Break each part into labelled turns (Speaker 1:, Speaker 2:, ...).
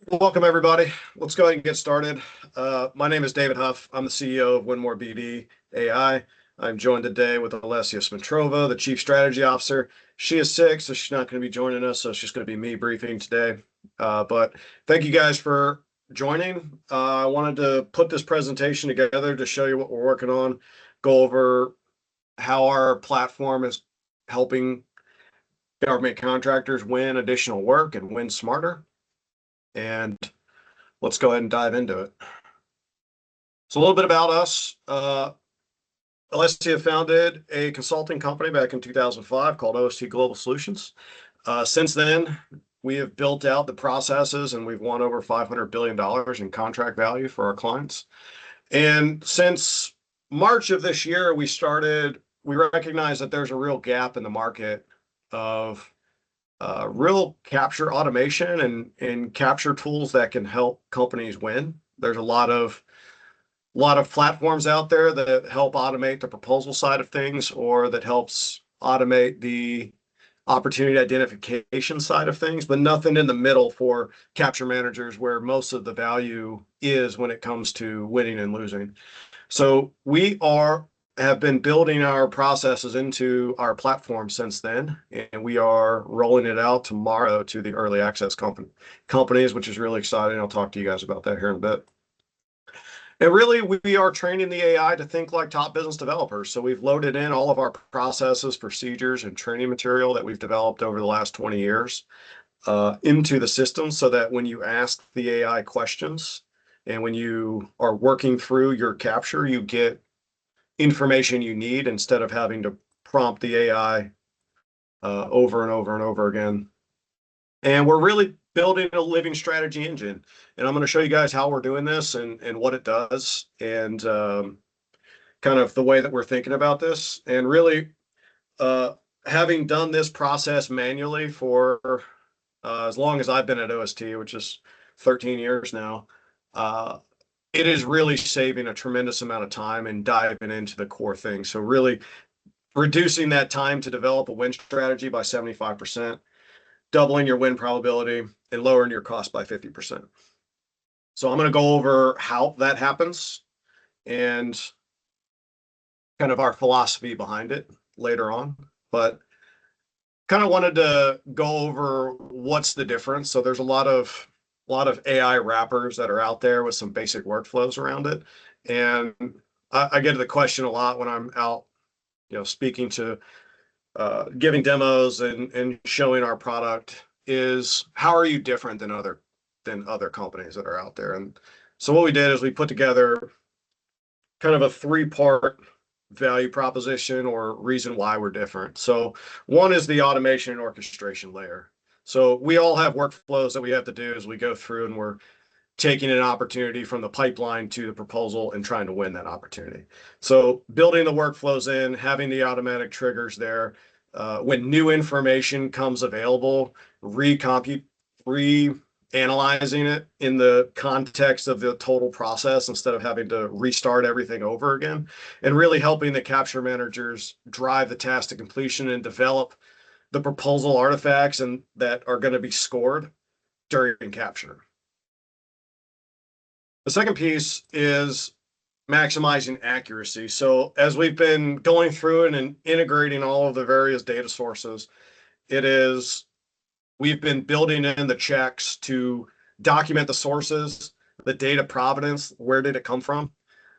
Speaker 1: Welcome, everybody. Let's go ahead and get started. My name is David Huff. I'm the CEO of WinMoreBD AI. I'm joined today with Alessia Smitrova, the Chief Strategy Officer. She is sick, so she's not going to be joining us, so it's just going to be me briefing today. But thank you guys for joining. I wanted to put this presentation together to show you what we're working on, go over how our platform is helping government contractors win additional work and win smarter. And let's go ahead and dive into it. So a little bit about us. Alessia founded a consulting company back in 2005 called OST Global Solutions. Since then, we have built out the processes and we've won over $500 billion in contract value for our clients. And since March of this year, we recognized that there's a real gap in the market of real capture automation and capture tools that can help companies win. There's a lot of platforms out there that help automate the proposal side of things, or that helps automate the opportunity identification side of things, but nothing in the middle for capture managers where most of the value is when it comes to winning and losing. So we have been building our processes into our platform since then, and we are rolling it out tomorrow to the early access companies, which is really exciting. I'll talk to you guys about that here in a bit. And really, we are training the AI to think like top business developers. So we've loaded in all of our processes, procedures, and training material that we've developed over the last 20 years into the system, so that when you ask the AI questions and when you are working through your capture, you get information you need instead of having to prompt the AI over and over and over again. And we're really building a living strategy engine. And I'm going to show you guys how we're doing this and what it does, and kind of the way that we're thinking about this. And really, having done this process manually for as long as I've been at OST, which is 13 years now, it is really saving a tremendous amount of time and diving into the core things. So really reducing that time to develop a win strategy by 75%, doubling your win probability, and lowering your cost by 50%. So I'm going to go over how that happens and kind of our philosophy behind it later on. But kind of wanted to go over what's the difference. So there's a lot of AI wrappers that are out there with some basic workflows around it. And I get the question a lot when I'm out, speaking to, giving demos and showing our product, is how are you different than other companies that are out there? And so what we did is we put together kind of a 3-part value proposition or reason why we're different. So one is the automation and orchestration layer. So we all have workflows that we have to do as we go through, and we're taking an opportunity from the pipeline to the proposal and trying to win that opportunity. So building the workflows in, having the automatic triggers there, when new information comes available, reanalyzing it in the context of the total process instead of having to restart everything over again, and really helping the capture managers drive the task to completion and develop the proposal artifacts and that are going to be scored during capture. The second piece is maximizing accuracy. So as we've been going through it and integrating all of the various data sources, we've been building in the checks to document the sources, the data provenance, where did it come from?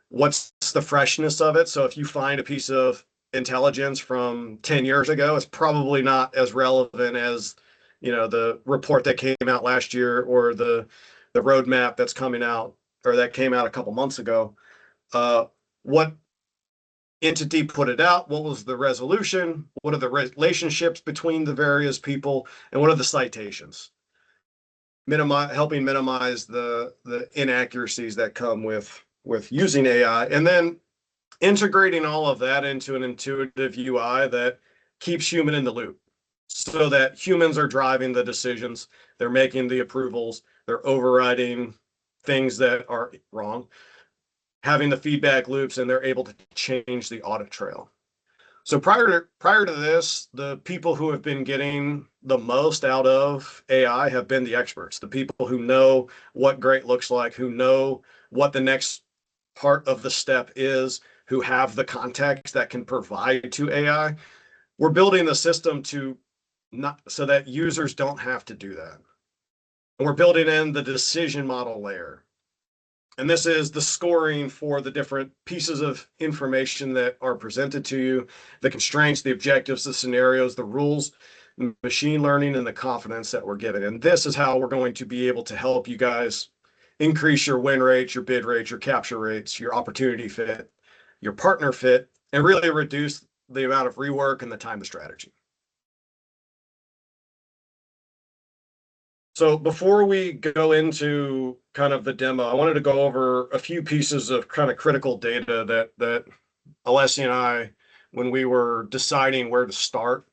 Speaker 1: What's the freshness of it? So if you find a piece of intelligence from 10 years ago, it's probably not as relevant as, the report that came out last year, or the roadmap that's coming out, or that came out a couple months ago. What entity put it out? What was the resolution? What are the relationships between the various people? And what are the citations? Helping minimize the inaccuracies that come with using AI, and then integrating all of that into an intuitive UI that keeps human in the loop, so that humans are driving the decisions, they're making the approvals, they're overriding things that are wrong, having the feedback loops, and they're able to change the audit trail. So prior to this, the people who have been getting the most out of AI have been the experts, the people who know what great looks like, who know what the next part of the step is, who have the context that can provide to AI. We're building the system to not so that users don't have to do that. And we're building in the decision model layer. And this is the scoring for the different pieces of information that are presented to you, the constraints, the objectives, the scenarios, the rules, machine learning, and the confidence that we're giving. And this is how we're going to be able to help you guys increase your win rates, your bid rates, your capture rates, your opportunity fit, your partner fit, and really reduce the amount of rework and the time to strategy. So before we go into kind of the demo, I wanted to go over a few pieces of kind of critical data that Alessia and I, when we were deciding where to start,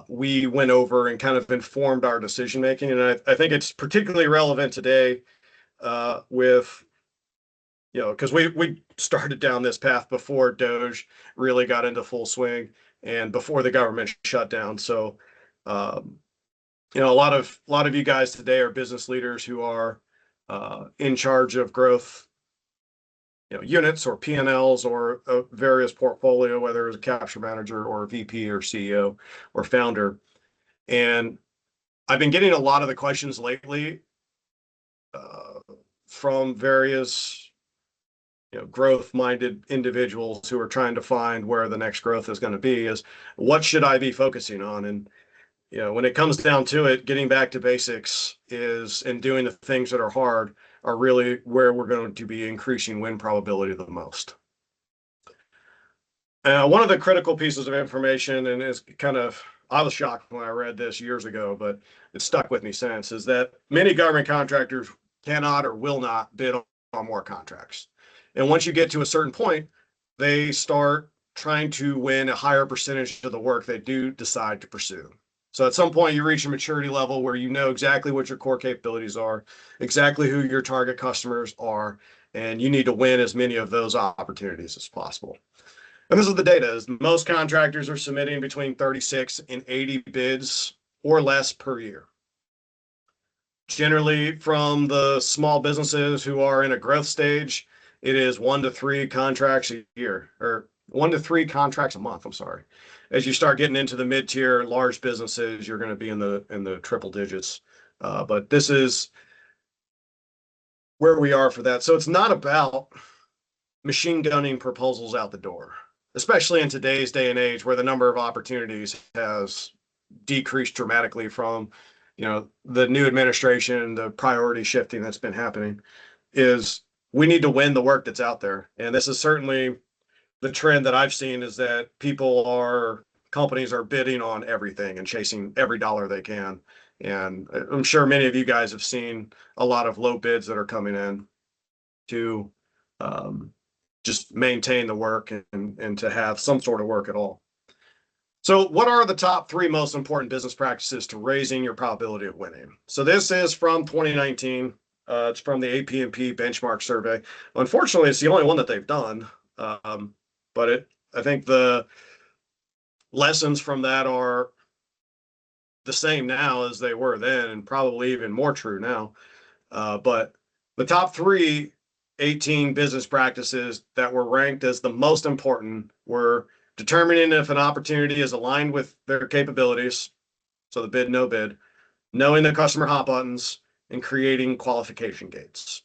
Speaker 1: we went over and kind of informed our decision making. And I think it's particularly relevant today with, because we started down this path before Doge really got into full swing and before the government shut down. So a lot of you guys today are business leaders who are in charge of growth, units or P&Ls or a various portfolio, whether it's a capture manager or a VP or CEO or founder. And I've been getting a lot of the questions lately from various growth-minded individuals who are trying to find where the next growth is going to be is what should I be focusing on? And when it comes down to it, getting back to basics and doing the things that are hard are really where we're going to be increasing win probability the most. One of the critical pieces of information, and it's I was shocked when I read this years ago, but it's stuck with me since, is that many government contractors cannot or will not bid on more contracts. And once you get to a certain point, they start trying to win a higher percentage of the work they do decide to pursue. So at some point you reach a maturity level where you know exactly what your core capabilities are, exactly who your target customers are, and you need to win as many of those opportunities as possible. And this is the data, is most contractors are submitting between 36 and 80 bids or less per year. Generally from the small businesses who are in a growth stage, it is 1 to 3 contracts a year, or 1 to 3 contracts a month, I'm sorry. As you start getting into the mid-tier large businesses, you're going to be in the triple digits. But this is where we are for that. So it's not about machine gunning proposals out the door, especially in today's day and age where the number of opportunities has decreased dramatically from, the new administration, the priority shifting that's been happening. Is we need to win the work that's out there. And this is certainly the trend that I've seen, is that companies are bidding on everything and chasing every dollar they can. And I'm sure many of you guys have seen a lot of low bids that are coming in to just maintain the work and to have some sort of work at all. So what are the top 3 most important business practices to raising your probability of winning? So this is from 2019. It's from the AP&P benchmark survey. Unfortunately, it's the only one that they've done. But I think the lessons from that are the same now as they were then, and probably even more true now. But the top 18 business practices that were ranked as the most important were determining if an opportunity is aligned with their capabilities, so the bid, no bid, knowing the customer hot buttons, and creating qualification gates.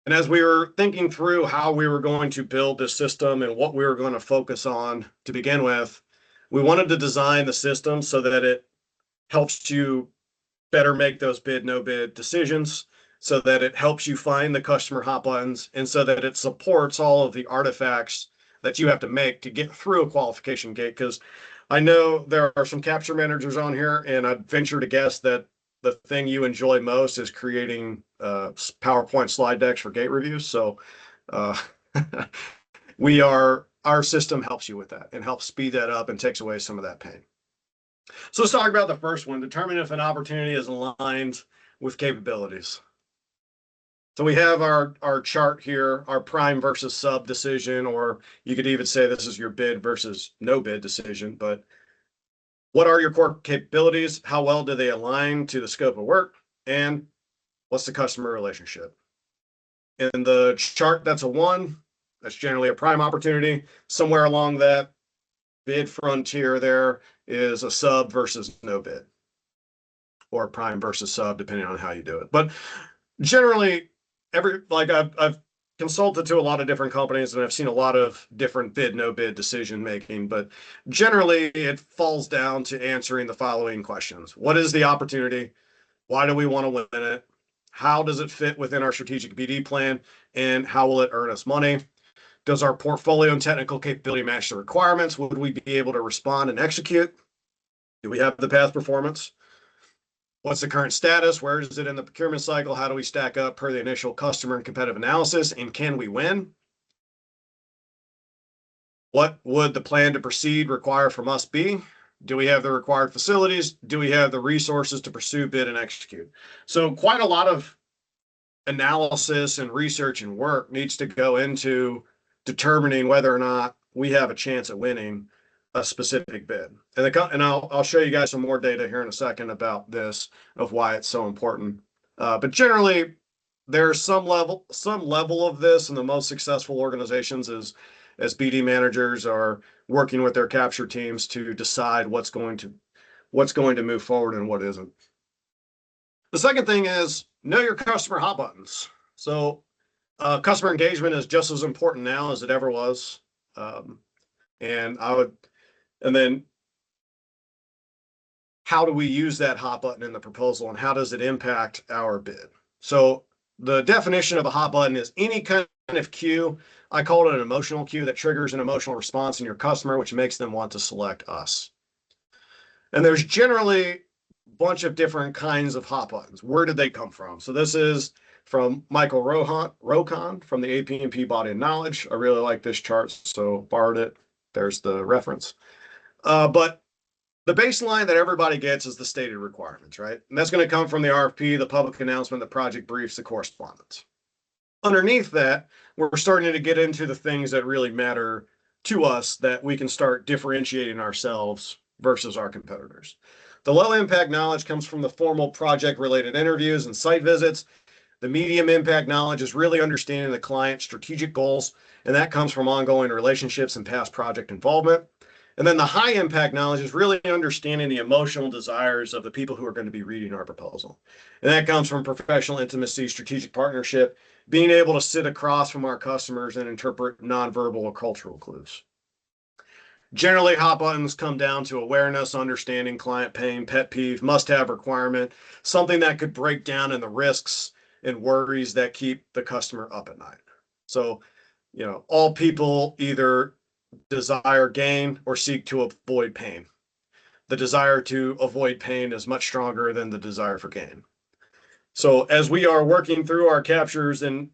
Speaker 1: And as we were thinking through how we were going to build this system and what we were going to focus on to begin with, we wanted to design the system so that it helps you better make those bid, no bid decisions, so that it helps you find the customer hot buttons, and so that it supports all of the artifacts that you have to make to get through a qualification gate. Because I know there are some capture managers on here, and I'd venture to guess that the thing you enjoy most is creating PowerPoint slide decks for gate reviews. So our system helps you with that and helps speed that up and takes away some of that pain. So let's talk about the first one, determine if an opportunity is aligned with capabilities. So we have our chart here, our prime versus sub decision, or you could even say this is your bid versus no bid decision. But what are your core capabilities? How well do they align to the scope of work? And what's the customer relationship? In the chart, that's a one. That's generally a prime opportunity. Somewhere along that bid frontier there is a sub versus no bid, or prime versus sub, depending on how you do it. But generally, I've consulted to a lot of different companies and I've seen a lot of different bid no bid decision making, but generally it falls down to answering the following questions. What is the opportunity? Why do we want to win it? How does it fit within our strategic BD plan? And how will it earn us money? Does our portfolio and technical capability match the requirements? Would we be able to respond and execute? Do we have the past performance? What's the current status? Where is it in the procurement cycle? How do we stack up per the initial customer and competitive analysis? And can we win? What would the plan to proceed require from us be? Do we have the required facilities? Do we have the resources to pursue, bid, and execute? So quite a lot of analysis and research and work needs to go into determining whether or not we have a chance at winning a specific bid. And I'll show you guys some more data here in a second about this, of why it's so important. But generally, there's some level of this, and the most successful organizations is as BD managers are working with their capture teams to decide what's going to move forward and what isn't. The second thing is know your customer hot buttons. So customer engagement is just as important now as it ever was. And then how do we use that hot button in the proposal and how does it impact our bid? So the definition of a hot button is any kind of cue. I call it an emotional cue that triggers an emotional response in your customer, which makes them want to select us. And there's generally a bunch of different kinds of hot buttons. Where did they come from? So this is from Michael Rocon from the AP&P Body of Knowledge. I really like this chart, so borrowed it. There's the reference. But the baseline that everybody gets is the stated requirements, right? And that's going to come from the RFP, the public announcement, the project briefs, the correspondence. Underneath that, we're starting to get into the things that really matter to us, that we can start differentiating ourselves versus our competitors. The low impact knowledge comes from the formal project related interviews and site visits. The medium impact knowledge is really understanding the client's strategic goals, and that comes from ongoing relationships and past project involvement. And then the high impact knowledge is really understanding the emotional desires of the people who are going to be reading our proposal. And that comes from professional intimacy, strategic partnership, being able to sit across from our customers and interpret nonverbal or cultural clues. Generally, hot buttons come down to awareness, understanding, client pain, pet peeve, must-have requirement, something that could break down in the risks and worries that keep the customer up at night. So, all people either desire gain or seek to avoid pain. The desire to avoid pain is much stronger than the desire for gain. So as we are working through our captures and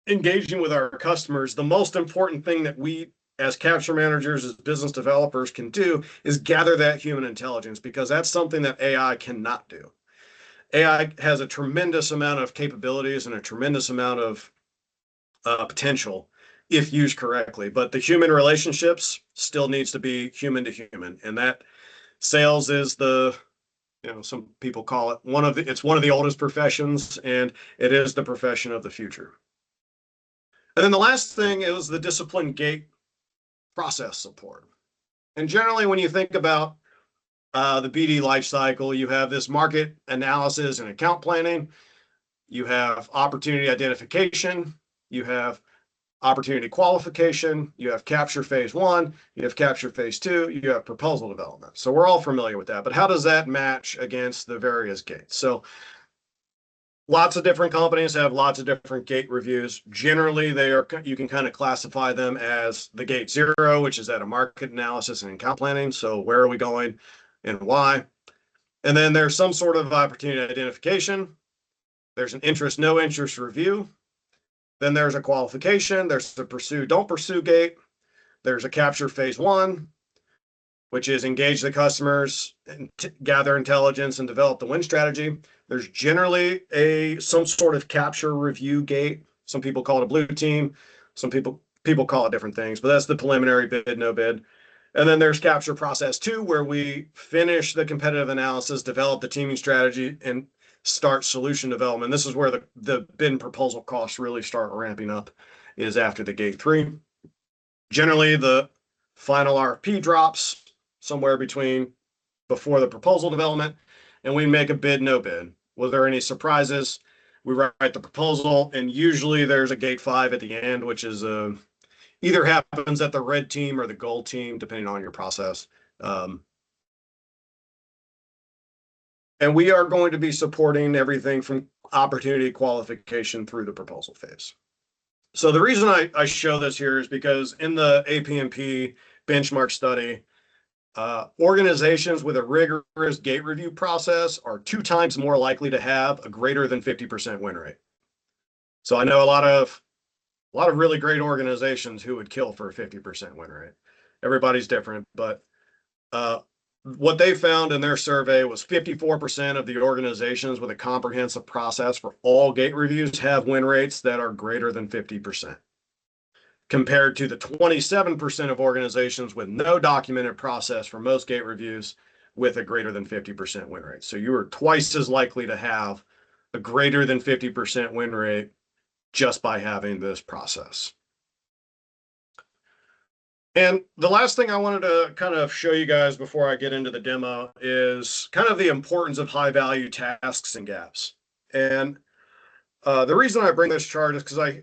Speaker 1: engaging with our customers, the most important thing that we as capture managers, as business developers can do is gather that human intelligence, because that's something that AI cannot do. AI has a tremendous amount of capabilities and a tremendous amount of potential if used correctly, but the human relationships still needs to be human to human. And that sales is some people call it it's one of the oldest professions, and it is the profession of the future. And then the last thing is the discipline gate process support. And generally, when you think about the BD lifecycle, you have this market analysis and account planning, you have opportunity identification, you have opportunity qualification, you have capture phase 1, you have capture phase 2, you have proposal development. So we're all familiar with that, but how does that match against the various gates? So lots of different companies have lots of different gate reviews. Generally, you can kind of classify them as the gate 0, which is at a market analysis and account planning. So where are we going and why? And then there's some sort of opportunity identification. There's an interest, no interest review. Then there's a qualification. There's the pursue, don't pursue gate. There's a capture phase 1. which is engage the customers and gather intelligence and develop the win strategy. There's generally some sort of capture review gate. Some people call it a blue team. Some people call it different things, but that's the preliminary bid, no bid. And then there's capture process 2, where we finish the competitive analysis, develop the teaming strategy, and start solution development. This is where the bid and proposal costs really start ramping up, is after the gate 3. Generally, the final RFP drops somewhere between before the proposal development, and we make a bid, no bid. Was there any surprises? We write the proposal, and usually there's a gate 5 at the end, which is either happens at the red team or the gold team, depending on your process. And we are going to be supporting everything from opportunity qualification through the proposal phase. So the reason I show this here is because in the APMP benchmark study, organizations with a rigorous gate review process are 2 times more likely to have a greater than 50% win rate. So I know a lot of really great organizations who would kill for a 50% win rate. Everybody's different, but what they found in their survey was 54% of the organizations with a comprehensive process for all gate reviews have win rates that are greater than 50%, compared to the 27% of organizations with no documented process for most gate reviews with a greater than 50% win rate. So you are twice as likely to have a greater than 50% win rate just by having this process. And the last thing I wanted to kind of show you guys before I get into the demo is kind of the importance of high value tasks and gaps. And the reason I bring this chart is because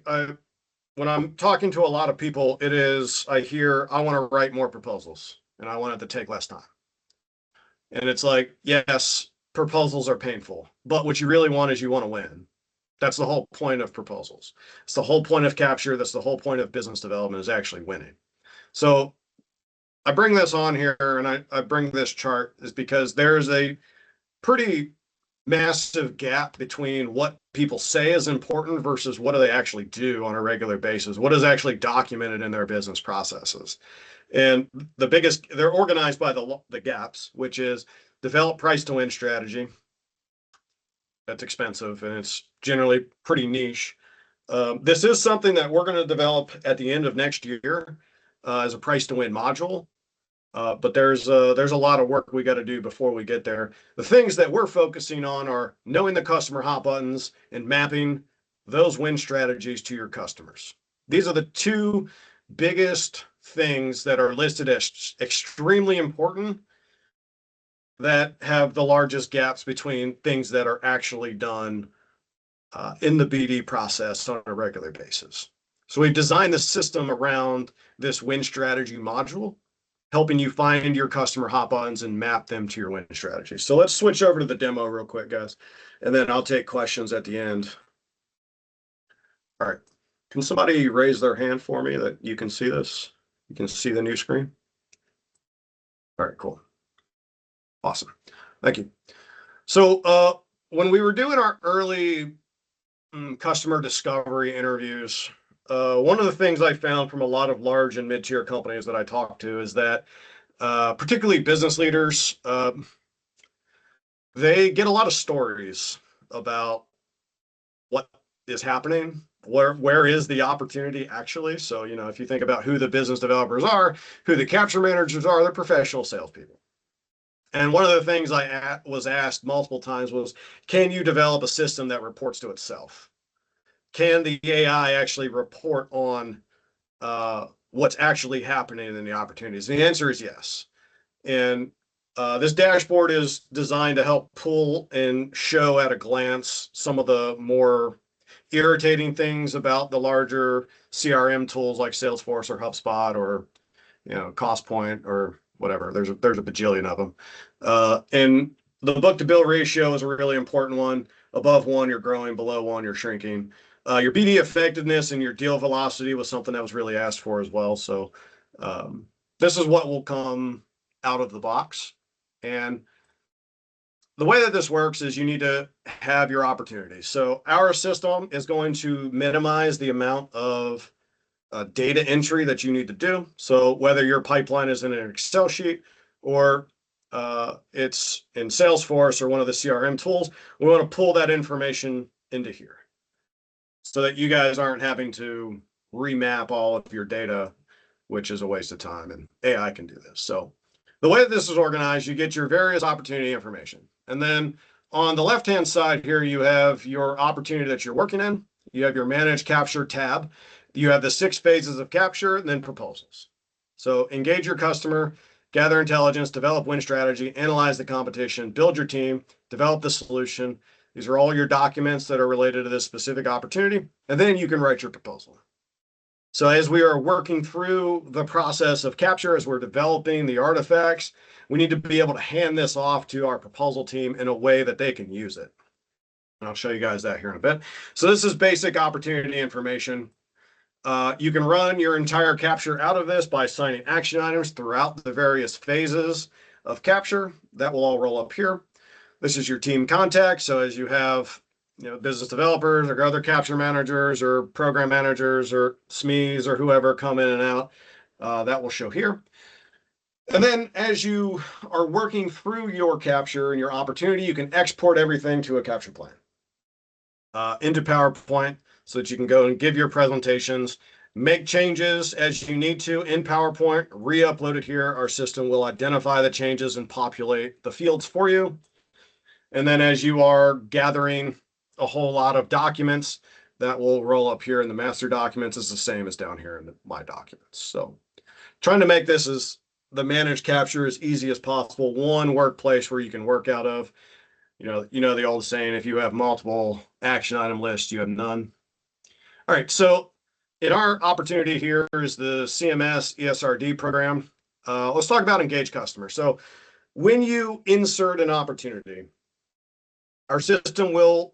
Speaker 1: when I'm talking to a lot of people, I hear, I want to write more proposals and I want it to take less time. And it's like, yes, proposals are painful, but what you really want is you want to win. That's the whole point of proposals. It's the whole point of capture. That's the whole point of business development, is actually winning. So I bring this on here, and I bring this chart is because there's a pretty massive gap between what people say is important versus what do they actually do on a regular basis, what is actually documented in their business processes. And they're organized by the gaps, which is develop price to win strategy. That's expensive, and it's generally pretty niche. This is something that we're going to develop at the end of next year as a price to win module. But there's a lot of work we got to do before we get there. The things that we're focusing on are knowing the customer hot buttons and mapping those win strategies to your customers. These are the 2 biggest things that are listed as extremely important, that have the largest gaps between things that are actually done in the BD process on a regular basis. So we've designed the system around this win strategy module, helping you find your customer hot buttons and map them to your win strategy. So let's switch over to the demo real quick, guys, and then I'll take questions at the end. All right. Can somebody raise their hand for me that you can see this? You can see the new screen? All right, cool. Awesome. Thank you. So when we were doing our early customer discovery interviews, one of the things I found from a lot of large and mid-tier companies that I talked to is that particularly business leaders, they get a lot of stories about what is happening, where is the opportunity actually. So, if you think about who the business developers are, who the capture managers are, they're professional salespeople. And one of the things I was asked multiple times was, can you develop a system that reports to itself? Can the AI actually report on what's actually happening in the opportunities? And the answer is yes. And this dashboard is designed to help pull and show at a glance some of the more irritating things about the larger CRM tools like Salesforce or HubSpot or CostPoint or whatever. There's a bajillion of them. And the book to bill ratio is a really important one. Above 1, you're growing. Below 1, you're shrinking. Your BD effectiveness and your deal velocity was something that was really asked for as well. So this is what will come out of the box. And the way that this works is you need to have your opportunities. So our system is going to minimize the amount of data entry that you need to do. So whether your pipeline is in an Excel sheet or it's in Salesforce or one of the CRM tools. We want to pull that information into here so that you guys aren't having to remap all of your data, which is a waste of time, and AI can do this. So the way that this is organized, you get your various opportunity information. And then on the left-hand side here, you have your opportunity that you're working in. You have your Manage Capture tab. You have the 6 phases of capture and then proposals. So engage your customer, gather intelligence, develop win strategy, analyze the competition, build your team, develop the solution. These are all your documents that are related to this specific opportunity. And then you can write your proposal. So as we are working through the process of capture, as we're developing the artifacts, we need to be able to hand this off to our proposal team in a way that they can use it. And I'll show you guys that here in a bit. So this is basic opportunity information. You can run your entire capture out of this by assigning action items throughout the various phases of capture. That will all roll up here. This is your team contact. So as you have business developers or other capture managers or program managers or SMEs or whoever come in and out, that will show here. And then as you are working through your capture and your opportunity, you can export everything to a capture plan into PowerPoint so that you can go and give your presentations, make changes as you need to in PowerPoint, re-upload it here. Our system will identify the changes and populate the fields for you. And then as you are gathering a whole lot of documents, that will roll up here in the master documents. Is the same as down here in my documents. So trying to make this as the managed capture as easy as possible. One workplace where you can work out of. You know the old saying, if you have multiple action item lists, you have none. All right, so in our opportunity here is the CMS ESRD program. Let's talk about engaged customers. So when you insert an opportunity, our system will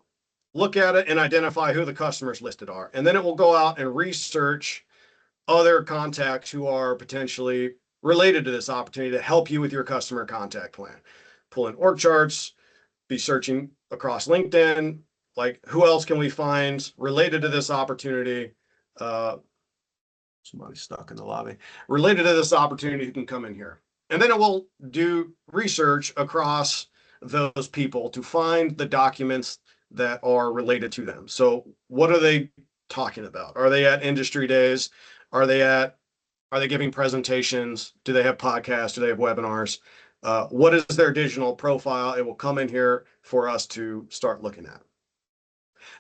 Speaker 1: look at it and identify who the customers listed are. And then it will go out and research other contacts who are potentially related to this opportunity to help you with your customer contact plan. Pull in org charts, be searching across LinkedIn, like who else can we find related to this opportunity? Somebody's stuck in the lobby. Related to this opportunity who can come in here. And then it will do research across those people to find the documents that are related to them. So what are they talking about? Are they at industry days? Are they giving presentations? Do they have podcasts? Do they have webinars? What is their digital profile? It will come in here for us to start looking at.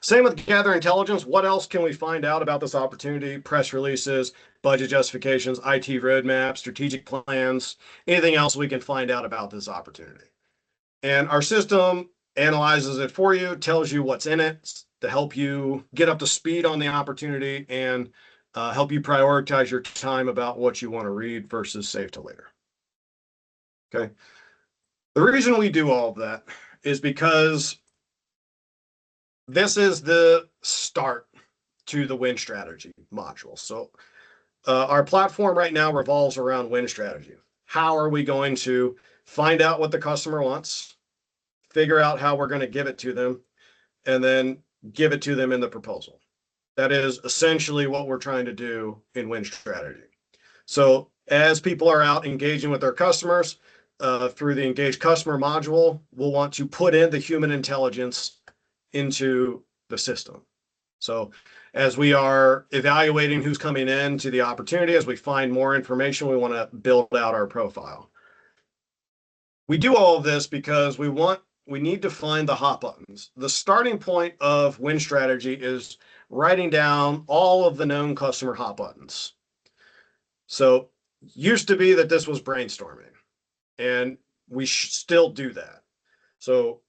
Speaker 1: Same with gather intelligence. What else can we find out about this opportunity? Press releases, budget justifications, IT roadmaps, strategic plans, anything else we can find out about this opportunity. And our system analyzes it for you, tells you what's in it to help you get up to speed on the opportunity and help you prioritize your time about what you want to read versus save to later. Okay. The reason we do all of that is because this is the start to the win strategy module. So our platform right now revolves around win strategy. How are we going to find out what the customer wants, figure out how we're going to give it to them, and then give it to them in the proposal? That is essentially what we're trying to do in win strategy. So as people are out engaging with their customers through the engage customer module, we'll want to put in the human intelligence into the system. So as we are evaluating who's coming in to the opportunity, as we find more information, we want to build out our profile. We do all of this because we need to find the hot buttons. The starting point of win strategy is writing down all of the known customer hot buttons. So used to be that this was brainstorming, and we still do that. So,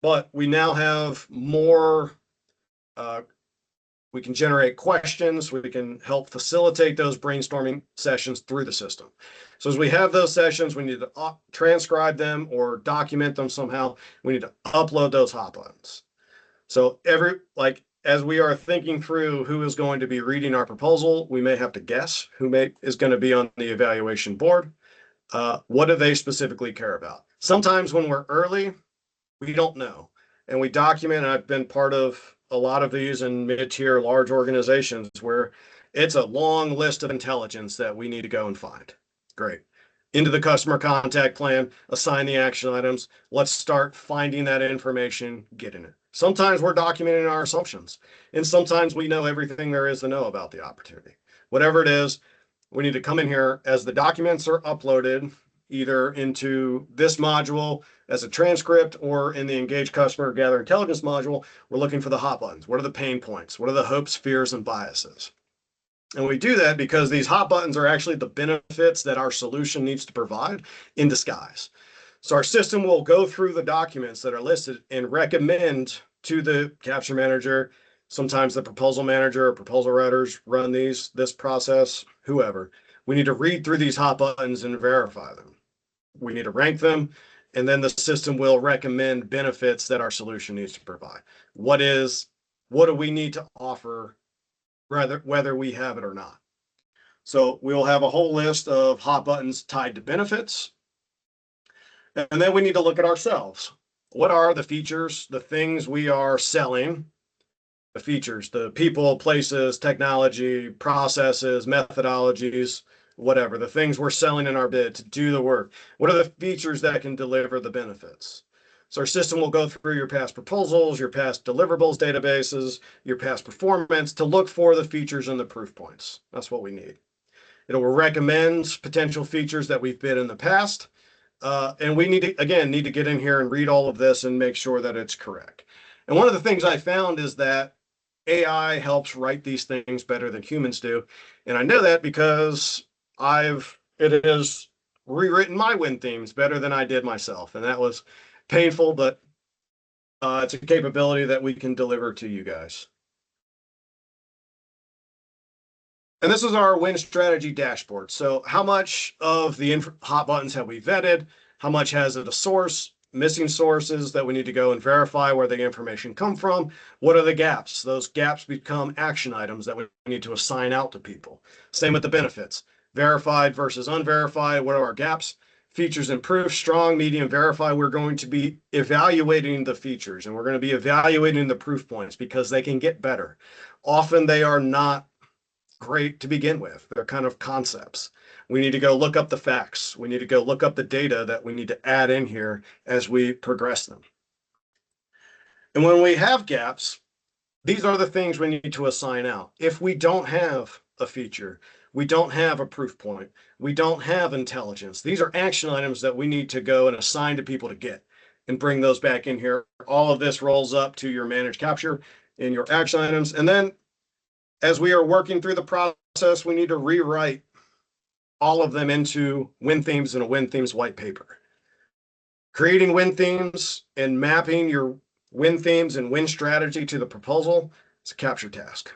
Speaker 1: but we now have more, we can generate questions, we can help facilitate those brainstorming sessions through the system. So as we have those sessions, we need to transcribe them or document them somehow. We need to upload those hot buttons. So as we are thinking through who is going to be reading our proposal, we may have to guess who is going to be on the evaluation board. What do they specifically care about? Sometimes when we're early, we don't know. And we document, and I've been part of a lot of these in mid-tier large organizations where it's a long list of intelligence that we need to go and find. Great. into the customer contact plan, assign the action items. Let's start finding that information, getting it. Sometimes we're documenting our assumptions, and sometimes we know everything there is to know about the opportunity. Whatever it is, we need to come in here as the documents are uploaded either into this module as a transcript or in the Engage Customer Gather Intelligence module. We're looking for the hot buttons. What are the pain points? What are the hopes, fears, and biases? And we do that because these hot buttons are actually the benefits that our solution needs to provide in disguise. So our system will go through the documents that are listed and recommend to the capture manager, sometimes the proposal manager or proposal writers run this process, whoever. We need to read through these hot buttons and verify them. We need to rank them, and then the system will recommend benefits that our solution needs to provide. What do we need to offer, whether we have it or not? So we'll have a whole list of hot buttons tied to benefits. And then we need to look at ourselves. What are the features, the things we are selling, the features, the people, places, technology, processes, methodologies, whatever, the things we're selling in our bid to do the work. What are the features that can deliver the benefits? So our system will go through your past proposals, your past deliverables databases, your past performance to look for the features and the proof points. That's what we need. It will recommend potential features that we've bid in the past. And we need to get in here and read all of this and make sure that it's correct. And one of the things I found is that AI helps write these things better than humans do. And I know that because it has rewritten my win themes better than I did myself. And that was painful, but it's a capability that we can deliver to you guys. And this is our win strategy dashboard. So how much of the hot buttons have we vetted? How much has it a source? Missing sources that we need to go and verify where the information come from. What are the gaps? Those gaps become action items that we need to assign out to people. Same with the benefits. Verified versus unverified. What are our gaps? Features improved, strong, medium, verify. We're going to be evaluating the features and we're going to be evaluating the proof points because they can get better. Often they are not great to begin with. They're kind of concepts. We need to go look up the facts. We need to go look up the data that we need to add in here as we progress them. And when we have gaps, these are the things we need to assign out. If we don't have a feature, we don't have a proof point, we don't have intelligence, these are action items that we need to go and assign to people to get and bring those back in here. All of this rolls up to your managed capture in your action items. And then as we are working through the process, we need to rewrite all of them into win themes in a win themes white paper. Creating win themes and mapping your win themes and win strategy to the proposal is a capture task.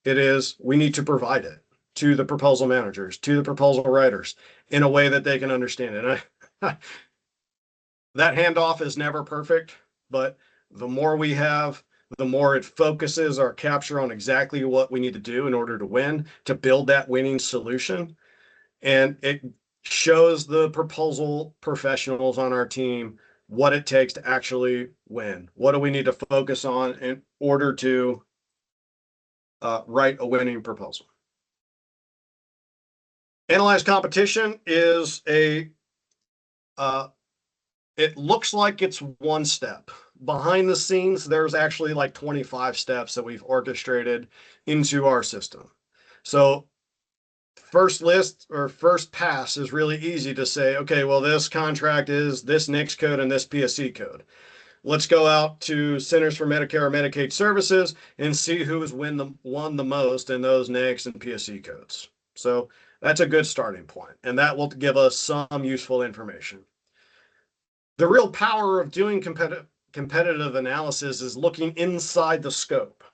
Speaker 1: We need to provide it to the proposal managers, to the proposal writers in a way that they can understand it. That handoff is never perfect, but the more we have, the more it focuses our capture on exactly what we need to do in order to win, to build that winning solution. And it shows the proposal professionals on our team what it takes to actually win. What do we need to focus on in order to write a winning proposal? Analyze competition is it looks like it's one step. Behind the scenes, there's actually like 25 steps that we've orchestrated into our system. So first list or first pass is really easy to say, okay, well, this contract is this NICS code and this PSC code. Let's go out to Centers for Medicare or Medicaid Services and see who has won the most in those NICS and PSC codes. So that's a good starting point, and that will give us some useful information. The real power of doing competitive analysis is looking inside the scope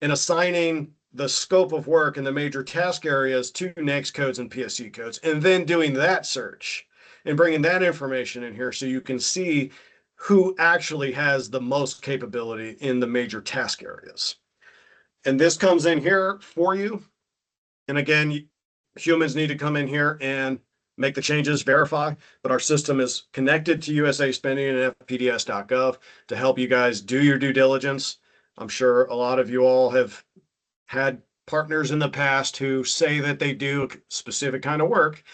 Speaker 1: and assigning the scope of work in the major task areas to NICS codes and PSC codes, and then doing that search and bringing that information in here so you can see who actually has the most capability in the major task areas. And this comes in here for you. And again, humans need to come in here and make the changes, verify, but our system is connected to USA Spending and FPDS.gov to help you guys do your due diligence. I'm sure a lot of you all have had partners in the past who say that they do a specific kind of work,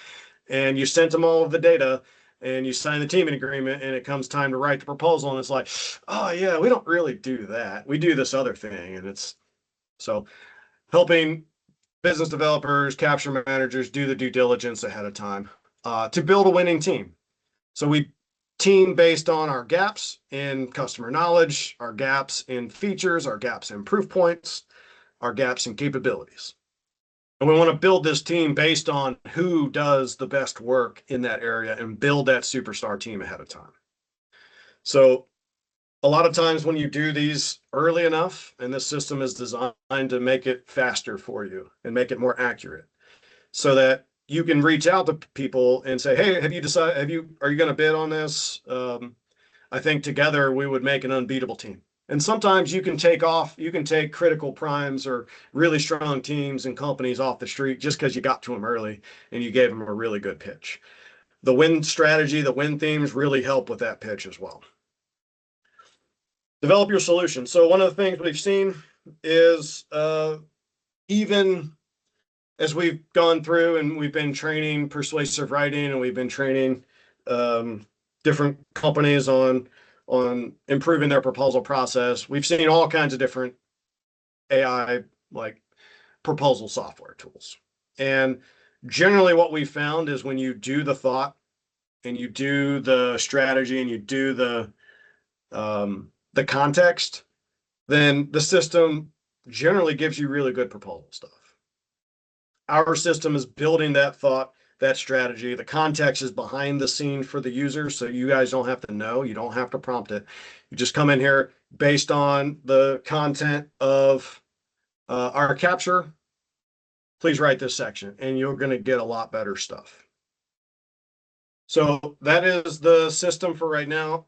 Speaker 1: and you sent them all of the data and you sign the teaming agreement and it comes time to write the proposal and it's like, oh yeah, we don't really do that. We do this other thing. And it's so helping business developers, capture managers do the due diligence ahead of time to build a winning team. So we team based on our gaps in customer knowledge, our gaps in features, our gaps in proof points, our gaps in capabilities. And we want to build this team based on who does the best work in that area and build that superstar team ahead of time. So a lot of times when you do these early enough, and this system is designed to make it faster for you and make it more accurate so that you can reach out to people and say, hey, have you decided, are you going to bid on this? I think together we would make an unbeatable team. And sometimes you can take critical primes or really strong teams and companies off the street just because you got to them early and you gave them a really good pitch. The win strategy, the win themes really help with that pitch as well. Develop your solution. So one of the things we've seen is even as we've gone through and we've been training persuasive writing and we've been training different companies on improving their proposal process, we've seen all kinds of different AI like proposal software tools. And generally what we found is when you do the thought and you do the strategy and you do the context, then the system generally gives you really good proposal stuff. Our system is building that thought, that strategy. The context is behind the scene for the user, so you guys don't have to know. You don't have to prompt it. You just come in here based on the content of our capture. Please write this section, and you're going to get a lot better stuff. So that is the system for right now.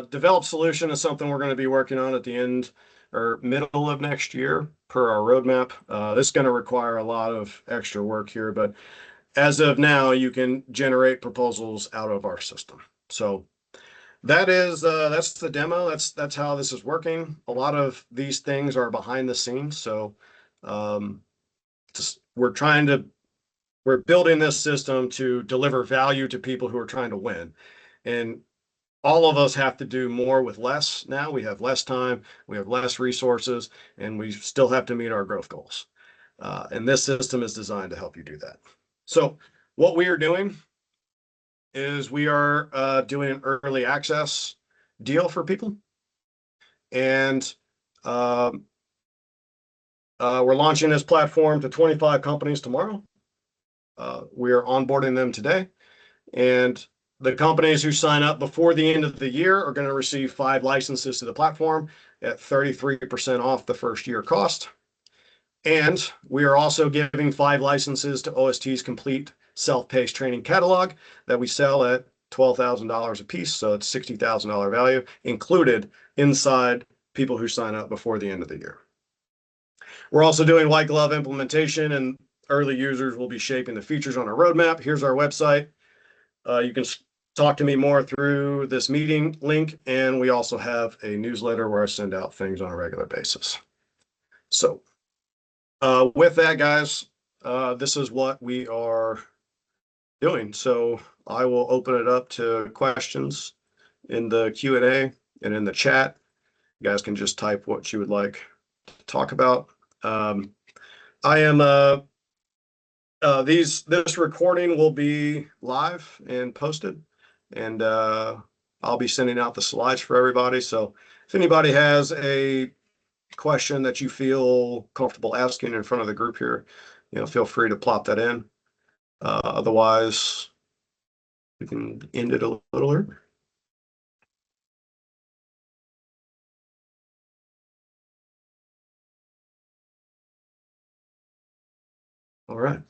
Speaker 1: Develop solution is something we're going to be working on at the end or middle of next year per our roadmap. This is going to require a lot of extra work here, but as of now, you can generate proposals out of our system. So that is that's the demo. That's how this is working. A lot of these things are behind the scenes. So we're building this system to deliver value to people who are trying to win. And all of us have to do more with less now. We have less time, we have less resources, and we still have to meet our growth goals. And this system is designed to help you do that. So what we are doing is we are doing an early access deal for people. And we're launching this platform to 25 companies tomorrow. We are onboarding them today. And the companies who sign up before the end of the year are going to receive 5 licenses to the platform at 33% off the first year cost. And we are also giving 5 licenses to OST's complete self-paced training catalog that we sell at $12,000 a piece. So it's $60,000 value included inside people who sign up before the end of the year. We're also doing white glove implementation, and early users will be shaping the features on our roadmap. Here's our website. You can talk to me more through this meeting link, and we also have a newsletter where I send out things on a regular basis. So with that, guys, this is what we are doing. So I will open it up to questions in the Q&A and in the chat. You guys can just type what you would like to talk about. This recording will be live and posted, and I'll be sending out the slides for everybody. So if anybody has a question that you feel comfortable asking in front of the group here, feel free to plop that in. Otherwise, we can end it a little early. All right.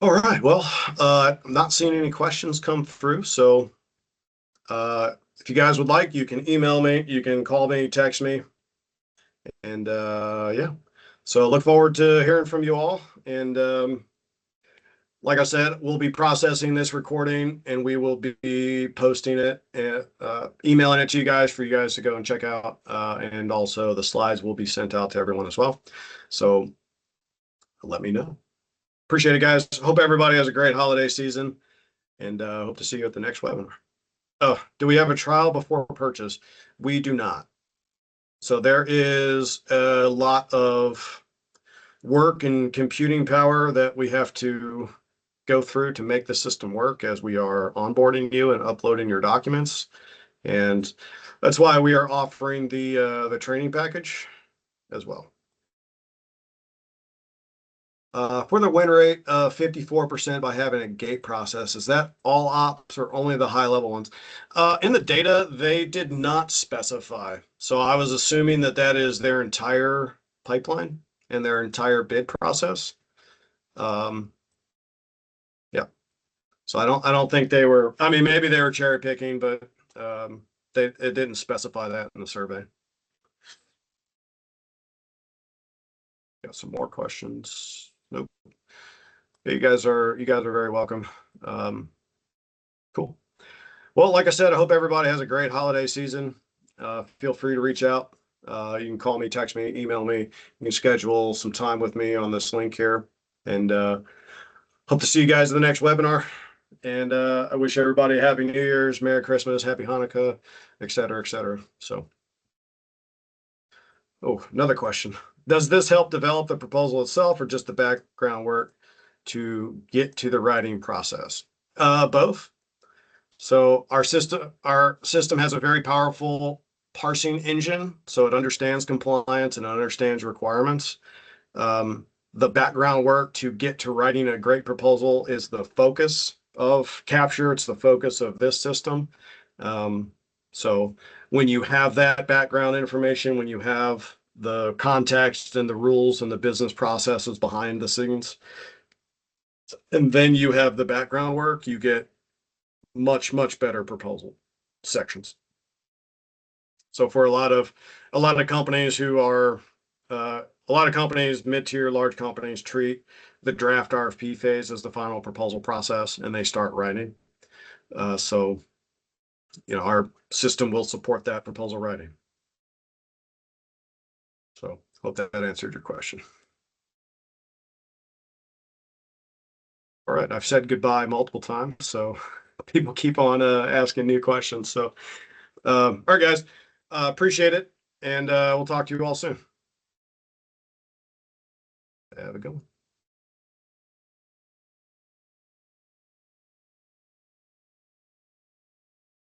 Speaker 1: All right. Well, I'm not seeing any questions come through. So if you guys would like, you can email me, you can call me, text me. And yeah, so look forward to hearing from you all. And like I said, we'll be processing this recording and we will be posting it and emailing it to you guys for you guys to go and check out. And also the slides will be sent out to everyone as well. So let me know. Appreciate it, guys. Hope everybody has a great holiday season, and hope to see you at the next webinar. Oh, do we have a trial before purchase? We do not. So there is a lot of work and computing power that we have to go through to make the system work as we are onboarding you and uploading your documents. And that's why we are offering the training package as well. For the win rate of 54% by having a gate process, is that all ops or only the high level ones? In the data, they did not specify. So I was assuming that that is their entire pipeline and their entire bid process. Um, yeah. So I don't think they were, I mean, maybe they were cherry picking, but it didn't specify that in the survey. Got some more questions. Nope. Yeah, you guys are very welcome. Cool. Well, like I said, I hope everybody has a great holiday season. Feel free to reach out. You can call me, text me, email me. You can schedule some time with me on this link here. And hope to see you guys in the next webinar. And I wish everybody a happy New Year's, Merry Christmas, Happy Hanukkah, et cetera, et cetera. So, oh, another question. Does this help develop the proposal itself or just the background work to get to the writing process? Both. So our system has a very powerful parsing engine, so it understands compliance and understands requirements. The background work to get to writing a great proposal is the focus of Capture. It's the focus of this system. So when you have that background information, when you have the context and the rules and the business processes behind the scenes, and then you have the background work, you get much better proposal sections. So for a lot of companies who are a lot of companies, mid-tier, large companies, treat the draft RFP phase as the final proposal process, and they start writing. So, you know, our system will support that proposal writing. So hope that answered your question. All right, I've said goodbye multiple times, so people keep on asking new questions. So, all right, guys, appreciate it, and we'll talk to you all soon. Have a good one.